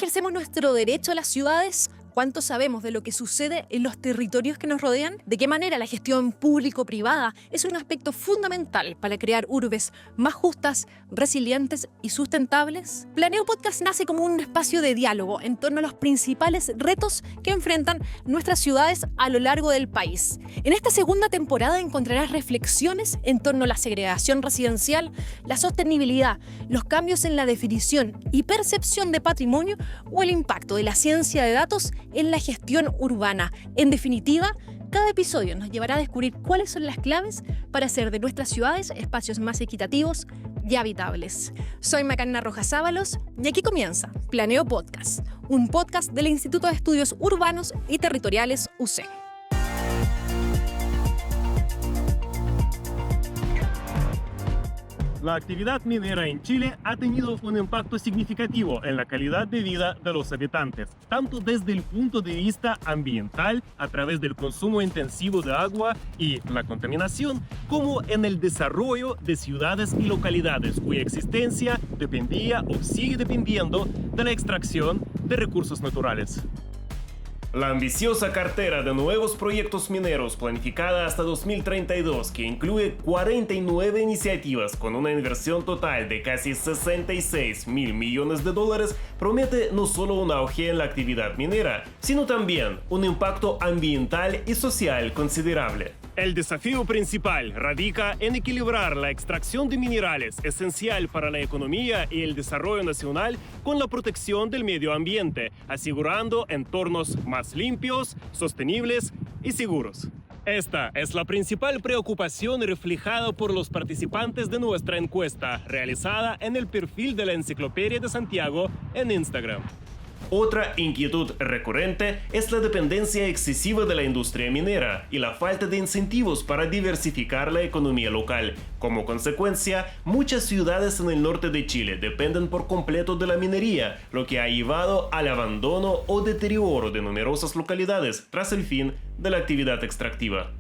ejercemos nuestro derecho a las ciudades? ¿Cuánto sabemos de lo que sucede en los territorios que nos rodean? ¿De qué manera la gestión público-privada es un aspecto fundamental para crear urbes más justas, resilientes y sustentables? Planeo Podcast nace como un espacio de diálogo en torno a los principales retos que enfrentan nuestras ciudades a lo largo del país. En esta segunda temporada encontrarás reflexiones en torno a la segregación residencial, la sostenibilidad, los cambios en la definición y percepción de patrimonio o el impacto de la ciencia de datos en la gestión urbana. En definitiva, cada episodio nos llevará a descubrir cuáles son las claves para hacer de nuestras ciudades espacios más equitativos y habitables. Soy Macarena Rojas Ábalos y aquí comienza Planeo Podcast, un podcast del Instituto de Estudios Urbanos y Territoriales UC. La actividad minera en Chile ha tenido un impacto significativo en la calidad de vida de los habitantes, tanto desde el punto de vista ambiental, a través del consumo intensivo de agua y la contaminación, como en el desarrollo de ciudades y localidades cuya existencia dependía o sigue dependiendo de la extracción de recursos naturales. La ambiciosa cartera de nuevos proyectos mineros planificada hasta 2032, que incluye 49 iniciativas con una inversión total de casi 66 mil millones de dólares, promete no solo un auge en la actividad minera, sino también un impacto ambiental y social considerable. El desafío principal radica en equilibrar la extracción de minerales esencial para la economía y el desarrollo nacional con la protección del medio ambiente, asegurando entornos más limpios, sostenibles y seguros. Esta es la principal preocupación reflejada por los participantes de nuestra encuesta, realizada en el perfil de la Enciclopedia de Santiago en Instagram. Otra inquietud recurrente es la dependencia excesiva de la industria minera y la falta de incentivos para diversificar la economía local. Como consecuencia, muchas ciudades en el norte de Chile dependen por completo de la minería, lo que ha llevado al abandono o deterioro de numerosas localidades tras el fin de la actividad extractiva.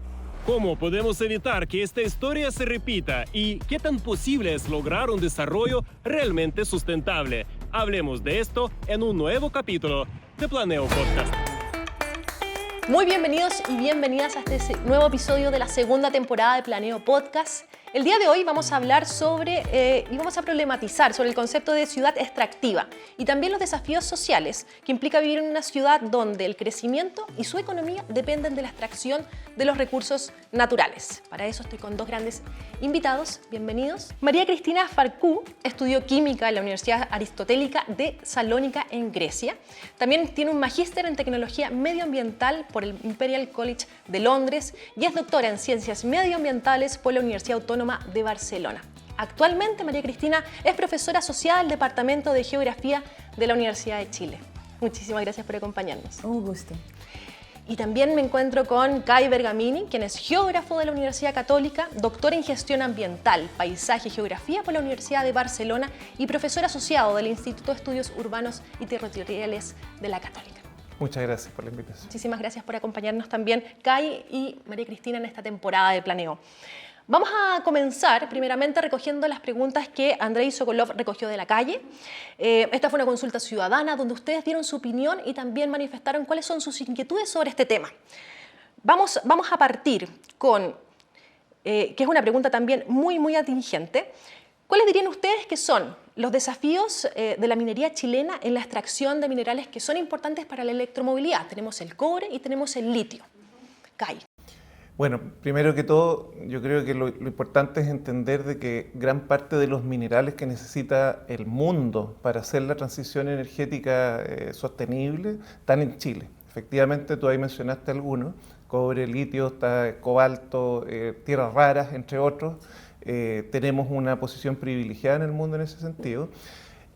¿Cómo podemos evitar que esta historia se repita y qué tan posible es lograr un desarrollo realmente sustentable? Hablemos de esto en un nuevo capítulo de Planeo Podcast. Muy bienvenidos y bienvenidas a este nuevo episodio de la segunda temporada de Planeo Podcast. El día de hoy vamos a hablar y vamos a problematizar sobre el concepto de ciudad extractiva y también los desafíos sociales que implica vivir en una ciudad donde el crecimiento y su economía dependen de la extracción de los recursos naturales. Para eso estoy con dos grandes invitados. Bienvenidos. María Cristina Farkú estudió química en la Universidad Aristotélica de Salónica en Grecia. También tiene un magíster en tecnología medioambiental por el Imperial College de Londres y es doctora en ciencias medioambientales por la Universidad Autónoma de Barcelona. Actualmente, María Cristina es profesora asociada del Departamento de Geografía de la Universidad de Chile. Muchísimas gracias por acompañarnos. Un gusto. Y también me encuentro con Kai Bergamini, quien es geógrafo de la Universidad Católica, doctor en gestión ambiental, paisaje y geografía por la Universidad de Barcelona y profesor asociado del Instituto de Estudios Urbanos y Territoriales de la Católica. Muchas gracias por la invitación. Muchísimas gracias por acompañarnos también, Kai y María Cristina, en esta temporada de Planeo. Vamos a comenzar primeramente recogiendo las preguntas que Andrei Sokolov recogió de la calle. Esta fue una consulta ciudadana donde ustedes dieron su opinión y también manifestaron cuáles son sus inquietudes sobre este tema. Vamos a partir con, que es una pregunta también muy atingente. ¿Cuáles dirían ustedes que son los desafíos de la minería chilena en la extracción de minerales que son importantes para la electromovilidad? Tenemos el cobre y tenemos el litio. Kai. Bueno, primero que todo, yo creo que lo importante es entender de que gran parte de los minerales que necesita el mundo para hacer la transición energética sostenible están en Chile. Efectivamente, tú ahí mencionaste algunos: cobre, litio, está cobalto, tierras raras, entre otros. Tenemos una posición privilegiada en el mundo en ese sentido.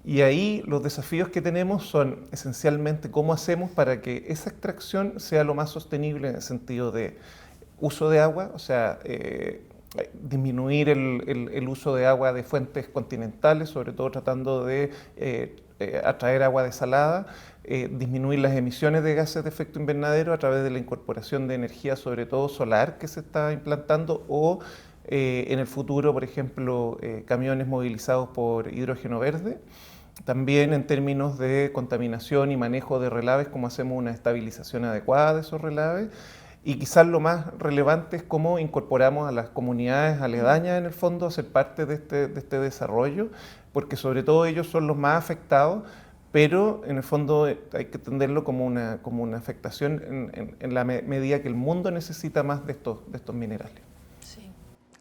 Y ahí los desafíos que tenemos son esencialmente cómo hacemos para que esa extracción sea lo más sostenible en el sentido de uso de agua, o sea, disminuir el uso de agua de fuentes continentales, sobre todo tratando de atraer agua desalada, disminuir las emisiones de gases de efecto invernadero a través de la incorporación de energía, sobre todo solar, que se está implantando, o en el futuro, por ejemplo, camiones movilizados por hidrógeno verde. también en términos de contaminación y manejo de relaves, cómo hacemos una estabilización adecuada de esos relaves. Y quizás lo más relevante es cómo incorporamos a las comunidades aledañas en el fondo a ser parte de este desarrollo, porque sobre todo ellos son los más afectados, pero en el fondo hay que entenderlo como una afectación en la medida que el mundo necesita más de estos minerales. Sí.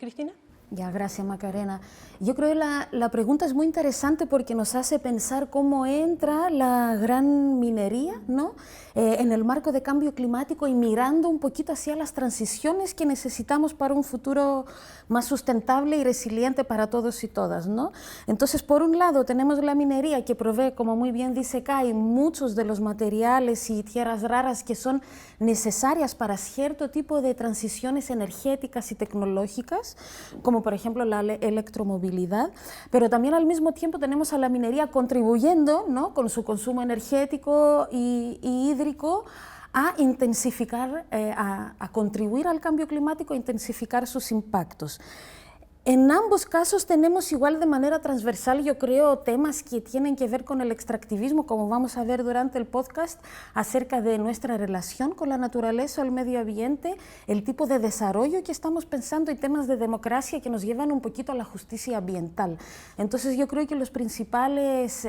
¿Cristina? Ya, gracias Macarena. Yo creo que la pregunta es muy interesante porque nos hace pensar cómo entra la gran minería, ¿no? En el marco de cambio climático y mirando un poquito hacia las transiciones que necesitamos para un futuro más sustentable y resiliente para todos y todas, ¿no? Entonces, por un lado, tenemos la minería que provee, como muy bien dice Kai, muchos de los materiales y tierras raras que son necesarias para cierto tipo de transiciones energéticas y tecnológicas, como por ejemplo la electromovilidad, pero también al mismo tiempo tenemos a la minería contribuyendo, ¿no?, con su consumo energético y hídrico a intensificar, a contribuir al cambio climático, a intensificar sus impactos. En ambos casos tenemos igual de manera transversal, yo creo, temas que tienen que ver con el extractivismo, como vamos a ver durante el podcast, acerca de nuestra relación con la naturaleza o el medio ambiente, el tipo de desarrollo que estamos pensando y temas de democracia que nos llevan un poquito a la justicia ambiental. Entonces yo creo que los principales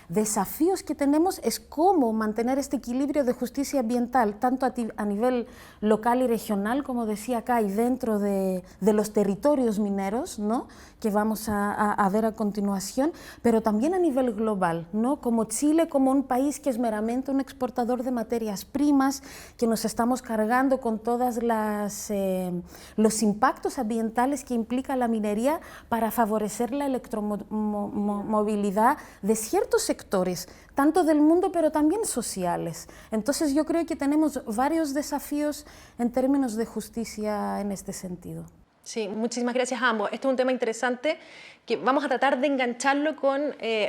desafíos que tenemos es cómo mantener este equilibrio de justicia ambiental, tanto a nivel local y regional, como decía acá, y dentro de los territorios mineros, ¿no?, que vamos a ver a continuación, pero también a nivel global, ¿no?, como Chile, como un país que es meramente un exportador de materias primas, que nos estamos cargando con todas los impactos ambientales que implica la minería para favorecer la electromovilidad de ciertos sectores, tanto del mundo pero también sociales. Entonces yo creo que tenemos varios desafíos en términos de justicia en este sentido. Sí, muchísimas gracias a ambos. Este es un tema interesante que vamos a tratar de engancharlo con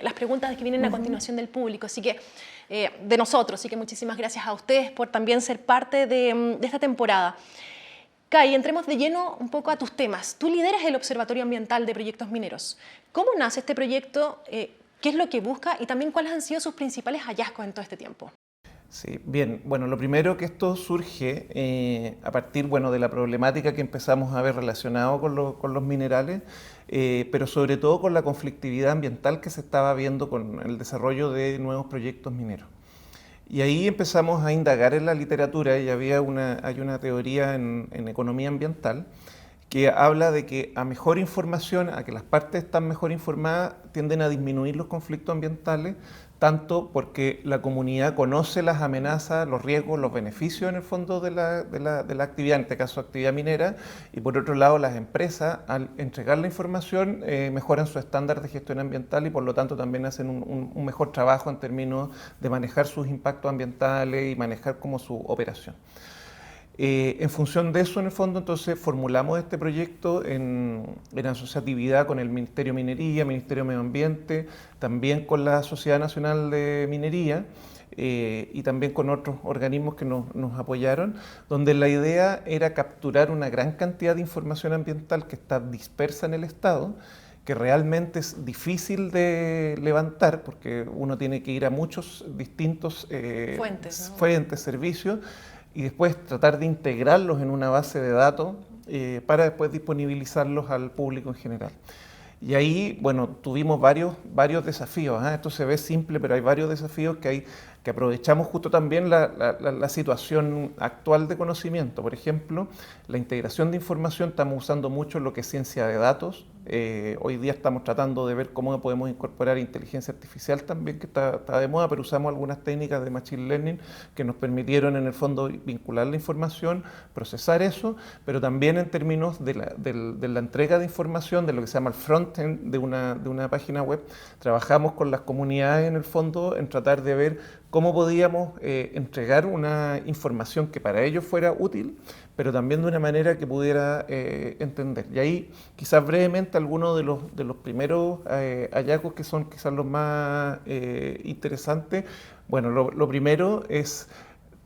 las preguntas que vienen a continuación del público, así que de nosotros. Así que muchísimas gracias a ustedes por también ser parte de esta temporada. Kai, entremos de lleno un poco a tus temas. Tú lideras el Observatorio Ambiental de Proyectos Mineros. ¿Cómo nace este proyecto? ¿Qué es lo que busca? Y también, ¿cuáles han sido sus principales hallazgos en todo este tiempo? Sí, bien, bueno, lo primero que esto surge a partir, bueno, de la problemática que empezamos a ver relacionado con los minerales, pero sobre todo con la conflictividad ambiental que se estaba viendo con el desarrollo de nuevos proyectos mineros. Y ahí empezamos a indagar en la literatura y hay una teoría en economía ambiental que habla de que a mejor información, a que las partes están mejor informadas, tienden a disminuir los conflictos ambientales, tanto porque la comunidad conoce las amenazas, los riesgos, los beneficios en el fondo de la actividad, en este caso actividad minera, y por otro lado las empresas al entregar la información mejoran su estándar de gestión ambiental y por lo tanto también hacen un mejor trabajo en términos de manejar sus impactos ambientales y manejar como su operación. En función de eso, en el fondo, entonces formulamos este proyecto en asociatividad con el Ministerio de Minería, Ministerio de Medio Ambiente, también con la Sociedad Nacional de Minería y también con otros organismos que nos apoyaron, donde la idea era capturar una gran cantidad de información ambiental que está dispersa en el Estado, que realmente es difícil de levantar porque uno tiene que ir a muchos distintos fuentes, servicios, y después tratar de integrarlos en una base de datos para después disponibilizarlos al público en general. Y ahí, bueno, tuvimos varios desafíos. Esto se ve simple, pero hay varios desafíos que aprovechamos justo también la situación actual de conocimiento. Por ejemplo, la integración de información, estamos usando mucho lo que es ciencia de datos. Hoy día estamos tratando de ver cómo podemos incorporar inteligencia artificial también, que está de moda, pero usamos algunas técnicas de Machine Learning que nos permitieron en el fondo vincular la información, procesar eso, pero también en términos de la entrega de información, de lo que se llama el frontend de una página web, trabajamos con las comunidades en el fondo en tratar de ver cómo podíamos entregar una información que para ellos fuera útil, pero también de una manera que pudiera entender. Y ahí quizás brevemente algunos de los primeros hallazgos que son quizás los más interesantes. Bueno, lo primero es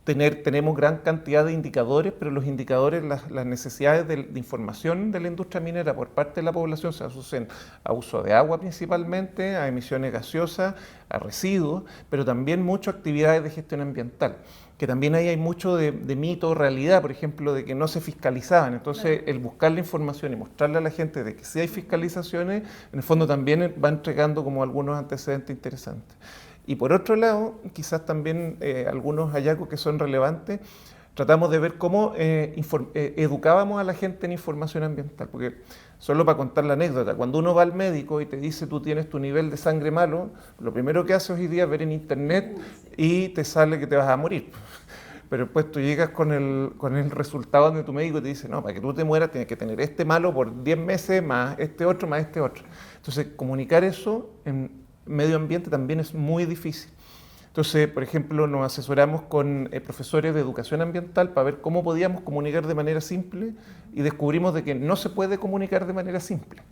tenemos gran cantidad de indicadores, pero los indicadores, las necesidades de información de la industria minera por parte de la población se asocian a uso de agua principalmente, a emisiones gaseosas, a residuos, pero también muchas actividades de gestión ambiental, que también ahí hay mucho de mito, realidad, por ejemplo, de que no se fiscalizaban. Entonces, el buscar la información y mostrarle a la gente de que sí hay fiscalizaciones, en el fondo también va entregando como algunos antecedentes interesantes. Y por otro lado, quizás también algunos hallazgos que son relevantes, tratamos de ver cómo educábamos a la gente en información ambiental, porque solo para contar la anécdota, cuando uno va al médico y te dice tú tienes tu nivel de sangre malo, lo primero que hace hoy día es ver en internet y te sale que te vas a morir. Pero después tú llegas con el resultado donde tu médico te dice, no, para que tú te mueras tienes que tener este malo por 10 meses, más este otro, más este otro. Entonces, comunicar eso en medio ambiente también es muy difícil. Entonces, por ejemplo, nos asesoramos con profesores de educación ambiental para ver cómo podíamos comunicar de manera simple y descubrimos de que no se puede comunicar de manera simple.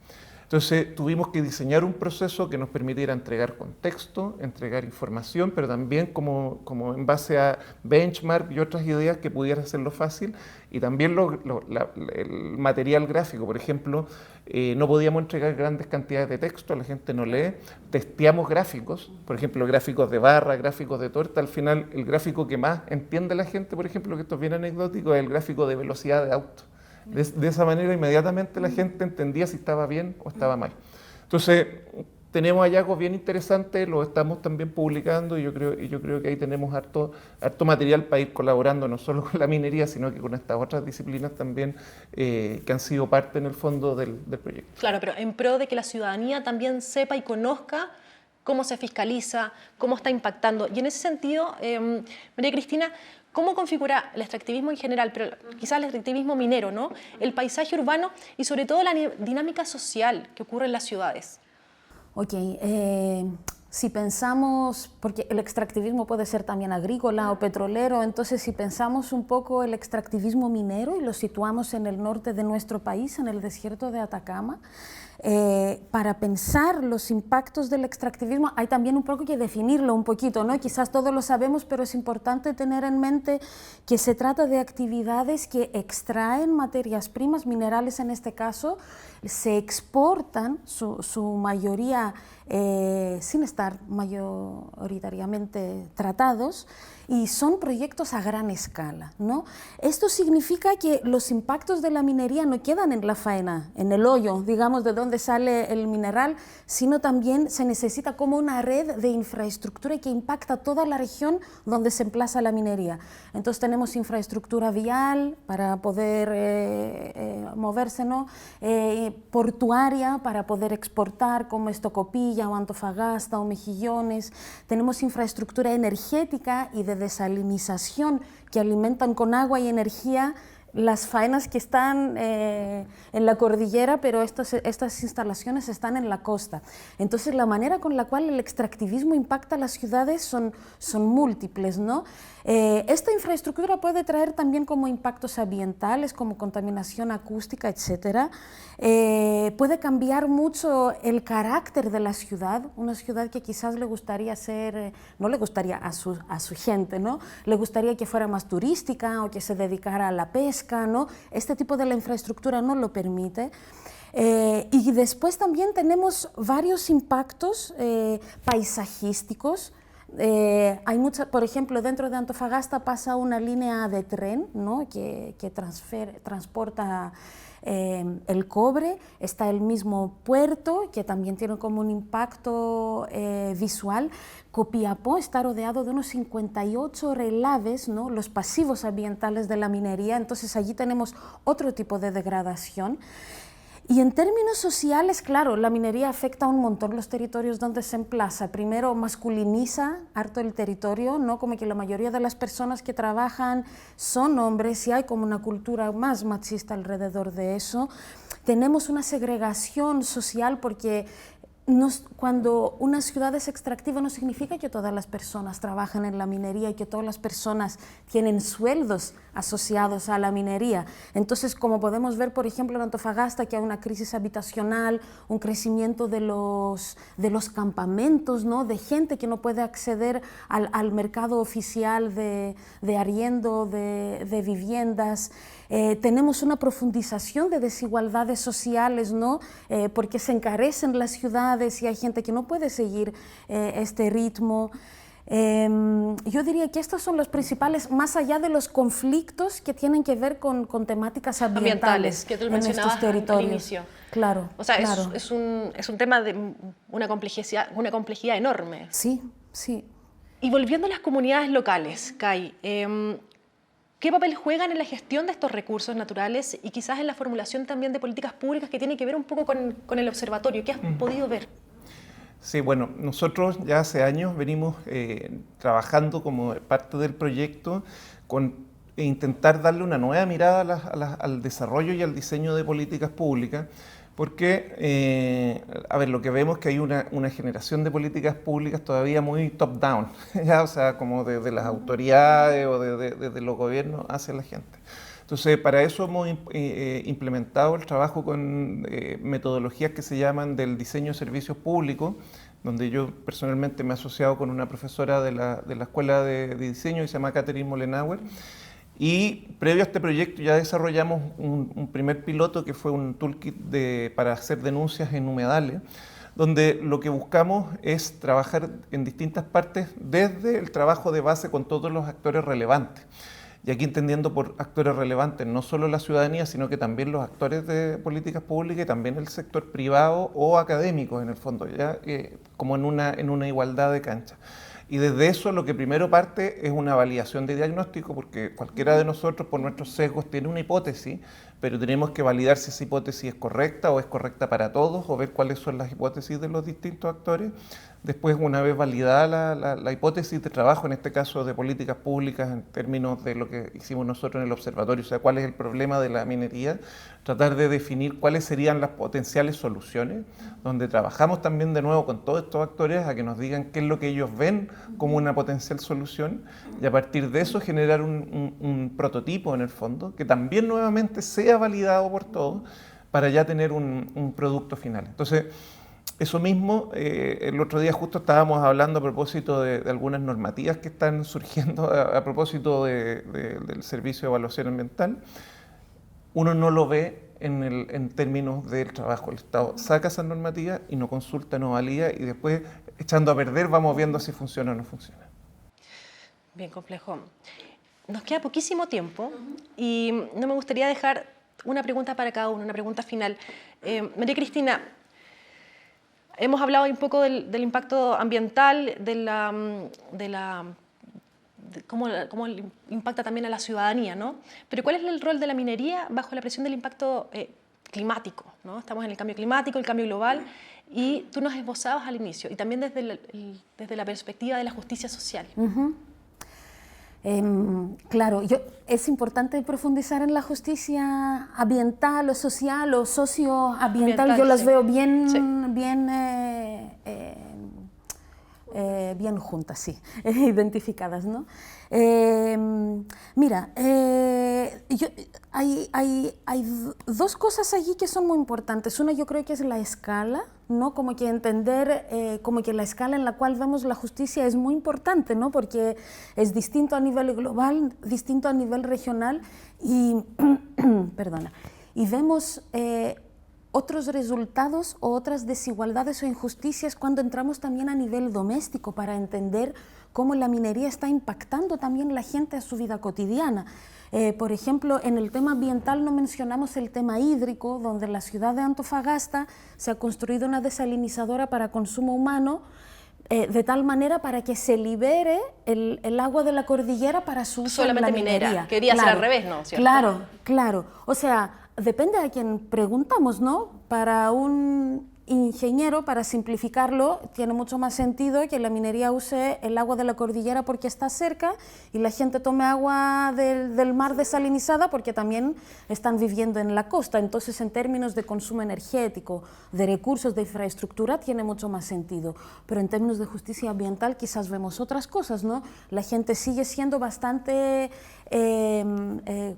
Entonces, tuvimos que diseñar un proceso que nos permitiera entregar contexto, entregar información, pero también como en base a benchmark y otras ideas que pudiera hacerlo fácil, y también el material gráfico. Por ejemplo, no podíamos entregar grandes cantidades de texto, la gente no lee, testeamos gráficos, por ejemplo, gráficos de barra, gráficos de torta. Al final, el gráfico que más entiende la gente, por ejemplo, que esto es bien anecdótico, es el gráfico de velocidad de auto. De esa manera inmediatamente la gente entendía si estaba bien o estaba mal. Entonces tenemos hallazgos bien interesantes, los estamos también publicando y yo creo que ahí tenemos harto material para ir colaborando no solo con la minería, sino que con estas otras disciplinas también que han sido parte en el fondo del proyecto. Claro, pero en pro de que la ciudadanía también sepa y conozca cómo se fiscaliza, cómo está impactando. Y en ese sentido, María Cristina, ¿cómo configura el extractivismo en general, pero quizás el extractivismo minero, ¿no?, el paisaje urbano y sobre todo la dinámica social que ocurre en las ciudades? Ok, si pensamos, porque el extractivismo puede ser también agrícola o petrolero, entonces si pensamos un poco el extractivismo minero y lo situamos en el norte de nuestro país, en el desierto de Atacama, para pensar los impactos del extractivismo hay también un poco que definirlo un poquito, ¿no? Quizás todos lo sabemos, pero es importante tener en mente que se trata de actividades que extraen materias primas, minerales en este caso, se exportan, su mayoría sin estar mayoritariamente tratados, y son proyectos a gran escala, ¿no? Esto significa que los impactos de la minería no quedan en la faena, en el hoyo, digamos, de donde sale el mineral, sino también se necesita como una red de infraestructura que impacta toda la región donde se emplaza la minería. Entonces tenemos infraestructura vial para poder moverse, ¿no? Portuaria para poder exportar, como es Tocopilla o Antofagasta o Mejillones. Tenemos infraestructura energética y de desalinización que alimentan con agua y energía las faenas que están en la cordillera, pero estas instalaciones están en la costa. Entonces la manera con la cual el extractivismo impacta a las ciudades son múltiples, ¿no? Esta infraestructura puede traer también como impactos ambientales, como contaminación acústica, etcétera. Puede cambiar mucho el carácter de la ciudad, una ciudad que quizás le gustaría ser, no le gustaría a su gente, ¿no? Le gustaría que fuera más turística o que se dedicara a la pesca, ¿no? Este tipo de la infraestructura no lo permite. Y después también tenemos varios impactos paisajísticos. Por ejemplo, dentro de Antofagasta pasa una línea de tren, ¿no?, que transporta el cobre. Está el mismo puerto, que también tiene como un impacto visual. Copiapó está rodeado de unos 58 relaves, ¿no?, los pasivos ambientales de la minería, entonces allí tenemos otro tipo de degradación. Y en términos sociales, claro, la minería afecta un montón los territorios donde se emplaza. Primero, masculiniza harto el territorio, ¿no? Como que la mayoría de las personas que trabajan son hombres y hay como una cultura más machista alrededor de eso. Tenemos una segregación social porque cuando una ciudad es extractiva no significa que todas las personas trabajan en la minería y que todas las personas tienen sueldos asociados a la minería. Entonces, como podemos ver, por ejemplo, en Antofagasta, que hay una crisis habitacional, un crecimiento de los campamentos, ¿no? De gente que no puede acceder al mercado oficial de arriendo de viviendas. Tenemos una profundización de desigualdades sociales, ¿no? Porque se encarecen las ciudades y hay gente que no puede seguir este ritmo. Yo diría que estos son los principales, más allá de los conflictos que tienen que ver con temáticas ambientales que tú en mencionabas estos territorios. al inicio. Claro, O sea, claro. es un tema de una complejidad enorme. Sí, sí. Y volviendo a las comunidades locales, Kai, ¿qué papel juegan en la gestión de estos recursos naturales y quizás en la formulación también de políticas públicas que tienen que ver un poco con el observatorio? ¿Qué has podido ver? Sí, bueno, nosotros ya hace años venimos trabajando como parte del proyecto con intentar darle una nueva mirada al desarrollo y al diseño de políticas públicas, porque, a ver, lo que vemos es que hay una generación de políticas públicas todavía muy top-down, o sea, como desde las autoridades o desde los gobiernos hacia la gente. Entonces, para eso hemos implementado el trabajo con metodologías que se llaman del diseño de servicios públicos, donde yo personalmente me he asociado con una profesora de la Escuela de Diseño que se llama Catherine Mollenauer. Y previo a este proyecto ya desarrollamos un primer piloto que fue un toolkit para hacer denuncias en humedales, donde lo que buscamos es trabajar en distintas partes desde el trabajo de base con todos los actores relevantes. Y aquí entendiendo por actores relevantes no solo la ciudadanía, sino que también los actores de políticas públicas y también el sector privado o académicos en el fondo, ya como en una igualdad de cancha. Y desde eso lo que primero parte es una validación de diagnóstico, porque cualquiera de nosotros por nuestros sesgos tiene una hipótesis, pero tenemos que validar si esa hipótesis es correcta o es correcta para todos, o ver cuáles son las hipótesis de los distintos actores. Después, una vez validada la hipótesis de trabajo, en este caso de políticas públicas en términos de lo que hicimos nosotros en el observatorio, o sea, cuál es el problema de la minería, tratar de definir cuáles serían las potenciales soluciones, donde trabajamos también de nuevo con todos estos actores a que nos digan qué es lo que ellos ven como una potencial solución, y a partir de eso generar un prototipo en el fondo, que también nuevamente sea validado por todos, para ya tener un producto final. Entonces, eso mismo, el otro día justo estábamos hablando a propósito de algunas normativas que están surgiendo a propósito del Servicio de Evaluación Ambiental. Uno no lo ve en términos del trabajo. El Estado saca esas normativas y no consulta, no valida, y después, echando a perder, vamos viendo si funciona o no funciona. Bien complejo. Nos queda poquísimo tiempo y no me gustaría dejar una pregunta para cada uno, una pregunta final. María Cristina, hemos hablado un poco del impacto ambiental, de cómo impacta también a la ciudadanía, ¿no? Pero ¿cuál es el rol de la minería bajo la presión del impacto climático, ¿no? Estamos en el cambio climático, el cambio global, y tú nos esbozabas al inicio, y también desde la perspectiva de la justicia social. Claro, es importante profundizar en la justicia ambiental o social o socioambiental. Yo las veo bien juntas, sí, identificadas, ¿no? Mira, hay dos cosas allí que son muy importantes. Una, yo creo que es la escala, ¿no? Como que entender, como que la escala en la cual vemos la justicia es muy importante, ¿no? Porque es distinto a nivel global, distinto a nivel regional y, perdona, y vemos otros resultados o otras desigualdades o injusticias cuando entramos también a nivel doméstico para entender cómo la minería está impactando también la gente a su vida cotidiana. Por ejemplo, en el tema ambiental no mencionamos el tema hídrico, donde en la ciudad de Antofagasta se ha construido una desalinizadora para consumo humano, de tal manera para que se libere el agua de la cordillera para su uso en la minería. Minera. Quería ser al revés, ¿no? ¿Cierto? Claro. O sea, depende a quién preguntamos, ¿no? Para un ingeniero, para simplificarlo, tiene mucho más sentido que la minería use el agua de la cordillera porque está cerca y la gente tome agua del mar desalinizada porque también están viviendo en la costa. Entonces, en términos de consumo energético, de recursos, de infraestructura, tiene mucho más sentido. Pero en términos de justicia ambiental quizás vemos otras cosas, ¿no? La gente sigue siendo bastante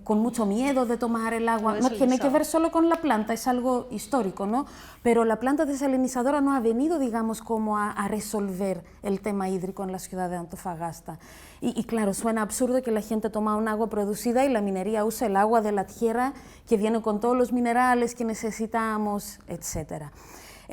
con mucho miedo de tomar el agua. No tiene que ver solo con la planta, es algo histórico, ¿no? Pero la planta desalinizadora no ha venido, digamos, como a resolver el tema hídrico en la ciudad de Antofagasta. Y claro, suena absurdo que la gente toma un agua producida y la minería usa el agua de la tierra que viene con todos los minerales que necesitamos, etcétera.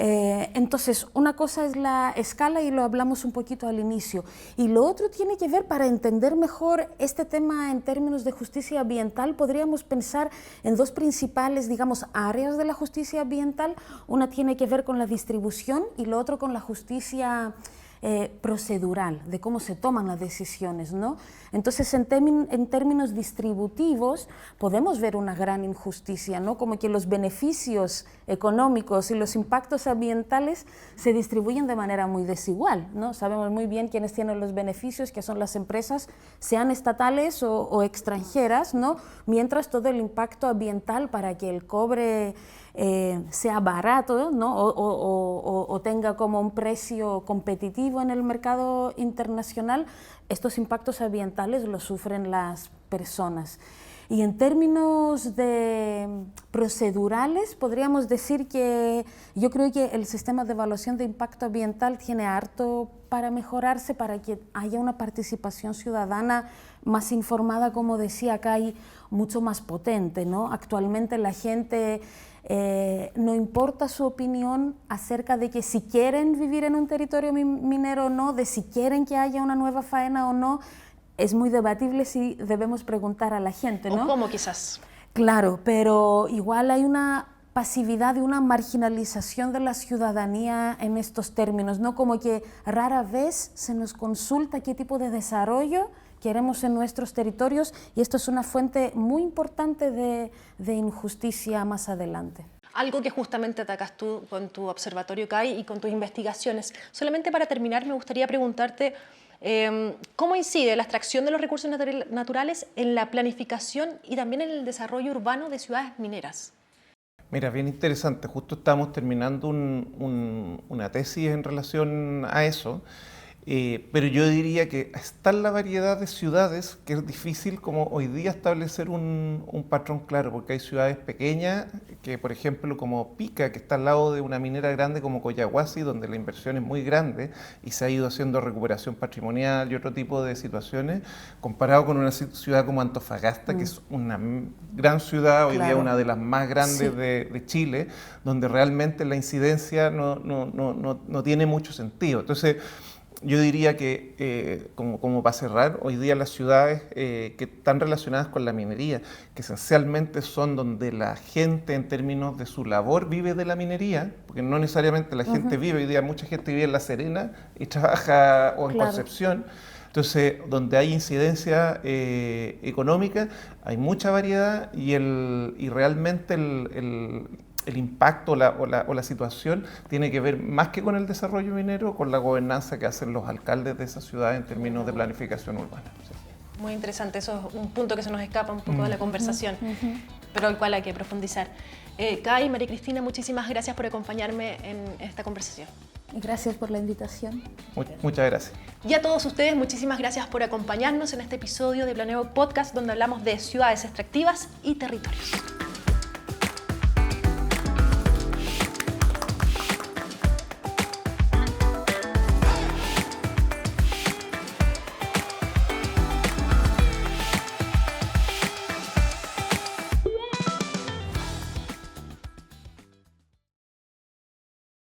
Entonces, una cosa es la escala y lo hablamos un poquito al inicio. Y lo otro tiene que ver, para entender mejor este tema en términos de justicia ambiental, podríamos pensar en dos principales, digamos, áreas de la justicia ambiental. Una tiene que ver con la distribución y lo otro con la justicia procedural, de cómo se toman las decisiones, ¿no? Entonces, en términos distributivos, podemos ver una gran injusticia, ¿no? Como que los beneficios económicos y los impactos ambientales se distribuyen de manera muy desigual, ¿no? Sabemos muy bien quiénes tienen los beneficios, que son las empresas, sean estatales o extranjeras, ¿no? Mientras todo el impacto ambiental para que el cobre sea barato, ¿no? o tenga como un precio competitivo en el mercado internacional, estos impactos ambientales los sufren las personas. Y en términos procedurales, podríamos decir que yo creo que el sistema de evaluación de impacto ambiental tiene harto para mejorarse, para que haya una participación ciudadana más informada, como decía acá, y mucho más potente, ¿no? Actualmente la gente no importa su opinión acerca de que si quieren vivir en un territorio minero o no, de si quieren que haya una nueva faena o no. Es muy debatible si debemos preguntar a la gente, ¿no? O cómo quizás. Claro, pero igual hay una pasividad y una marginalización de la ciudadanía en estos términos, ¿no? Como que rara vez se nos consulta qué tipo de desarrollo queremos en nuestros territorios, y esto es una fuente muy importante de injusticia más adelante. Algo que justamente atacas tú con tu observatorio CAI y con tus investigaciones. Solamente para terminar, me gustaría preguntarte ¿cómo incide la extracción de los recursos naturales en la planificación y también en el desarrollo urbano de ciudades mineras? Mira, bien interesante. Justo estamos terminando una tesis en relación a eso. Pero yo diría que está la variedad de ciudades que es difícil como hoy día establecer un patrón claro, porque hay ciudades pequeñas que, por ejemplo, como Pica, que está al lado de una minera grande como Collahuasi, donde la inversión es muy grande y se ha ido haciendo recuperación patrimonial y otro tipo de situaciones, comparado con una ciudad como Antofagasta, que es una gran ciudad, hoy día una de las más grandes de Chile, donde realmente la incidencia no tiene mucho sentido. Entonces, yo diría que, como para cerrar, hoy día las ciudades que están relacionadas con la minería, que esencialmente son donde la gente en términos de su labor vive de la minería, porque no necesariamente la gente vive, hoy día mucha gente vive en La Serena y trabaja o en Concepción. Entonces, donde hay incidencia económica, hay mucha variedad y realmente el impacto o la situación tiene que ver más que con el desarrollo minero, con la gobernanza que hacen los alcaldes de esa ciudad en términos de planificación urbana. Sí. Muy interesante, eso es un punto que se nos escapa un poco de la conversación, pero al cual hay que profundizar. Kai, María Cristina, muchísimas gracias por acompañarme en esta conversación. Gracias por la invitación. Muchas gracias. Y a todos ustedes, muchísimas gracias por acompañarnos en este episodio de Planeo Podcast, donde hablamos de ciudades extractivas y territorios.